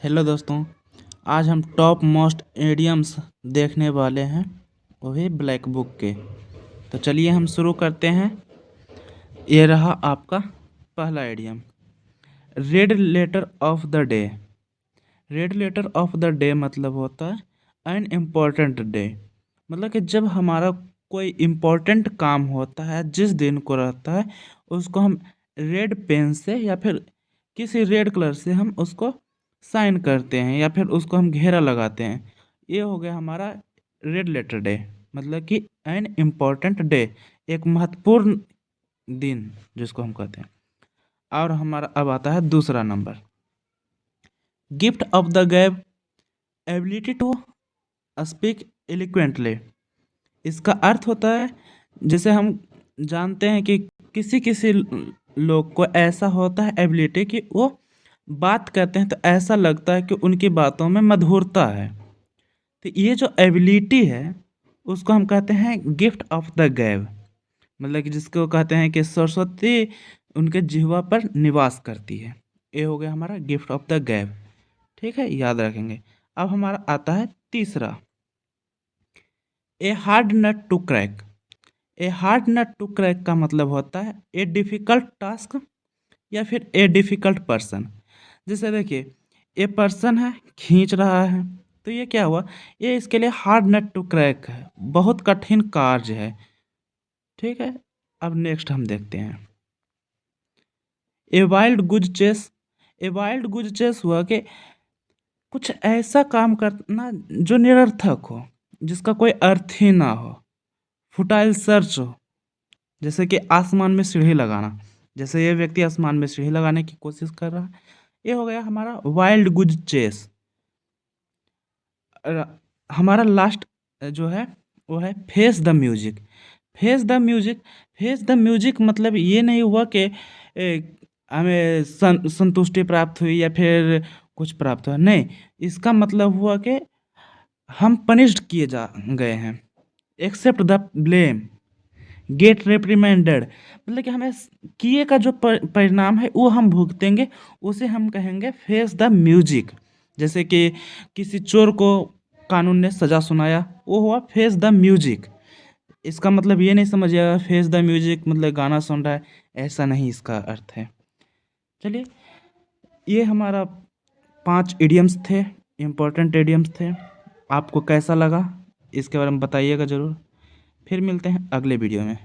Hello दोस्तों। आज हम टॉप मोस्ट इडियम्स देखने वाले हैं, वही ब्लैक बुक के। तो चलिए हम शुरू करते हैं। ये रहा आपका पहला idiom, red letter of the day. Red letter of the day मतलब होता है एन इम्पोर्टेंट डे। मतलब कि जब हमारा कोई इम्पोर्टेंट काम होता है, जिस दिन को रहता है, उसको हम रेड पेन से या फिर किसी रेड कलर से हम उसको साइन करते हैं या फिर उसको हम घेरा लगाते हैं। ये हो गया हमारा रेड लेटर डे, मतलब कि एन इम्पोर्टेंट डे, एक महत्वपूर्ण दिन जिसको हम कहते हैं। और हमारा अब आता है दूसरा नंबर, गिफ्ट ऑफ द गैब एबिलिटी टू स्पीक एलिक्वेंटली। इसका अर्थ होता है, जैसे हम जानते हैं कि किसी किसी लोग को ऐसा होता है एबिलिटी कि वो बात करते हैं तो ऐसा लगता है कि उनकी बातों में मधुरता है। तो ये जो एबिलिटी है उसको हम कहते हैं गिफ्ट ऑफ द गैब। मतलब कि जिसको कहते हैं कि सरस्वती उनके जिह्वा पर निवास करती है। ये हो गया हमारा गिफ्ट ऑफ द गैब। ठीक है, याद रखेंगे। अब हमारा आता है तीसरा, a hard nut to crack. A hard nut to crack का मतलब होता है ए डिफ़िकल्ट टास्क या फिर ए डिफ़िकल्ट पर्सन। जैसे देखिए, ए पर्सन है, खींच रहा है, तो ये क्या हुआ, ये इसके लिए हार्ड नट टू क्रैक है, बहुत कठिन कार्य है। ठीक है, अब नेक्स्ट हम देखते हैं, ए वाइल्ड गुज चेस। ए वाइल्ड गुज चेस हुआ कि कुछ ऐसा काम करना जो निरर्थक हो, जिसका कोई अर्थ ही ना हो, फुटाइल सर्च हो। जैसे कि आसमान में सीढ़ी लगाना, जैसे ये व्यक्ति आसमान में सीढ़ी लगाने की कोशिश कर रहा है। ये हो गया हमारा वाइल्ड गुज चेस। हमारा लास्ट जो है वो है face the music. Face the music, face the music मतलब ये नहीं हुआ कि हमें संतुष्टि प्राप्त हुई या फिर कुछ प्राप्त हुआ, नहीं। इसका मतलब हुआ कि हम पनिश्ड किए जा गए हैं, एक्सेप्ट द ब्लेम, गेट रेप्रिमेंडेड। मतलब कि हमें किए का जो परिणाम है वो हम भुगतेंगे, उसे हम कहेंगे फेस द म्यूजिक। जैसे कि किसी चोर को कानून ने सजा सुनाया, वो हुआ फेस द म्यूजिक। इसका मतलब ये नहीं समझिएगा फेस द म्यूजिक मतलब गाना सुन रहा है, ऐसा नहीं इसका अर्थ है। चलिए, ये हमारा 5 इडियम्स थे, इम्पोर्टेंट इडियम्स थे। आपको कैसा लगा इसके बारे में बताइएगा ज़रूर। फिर मिलते हैं अगले वीडियो में।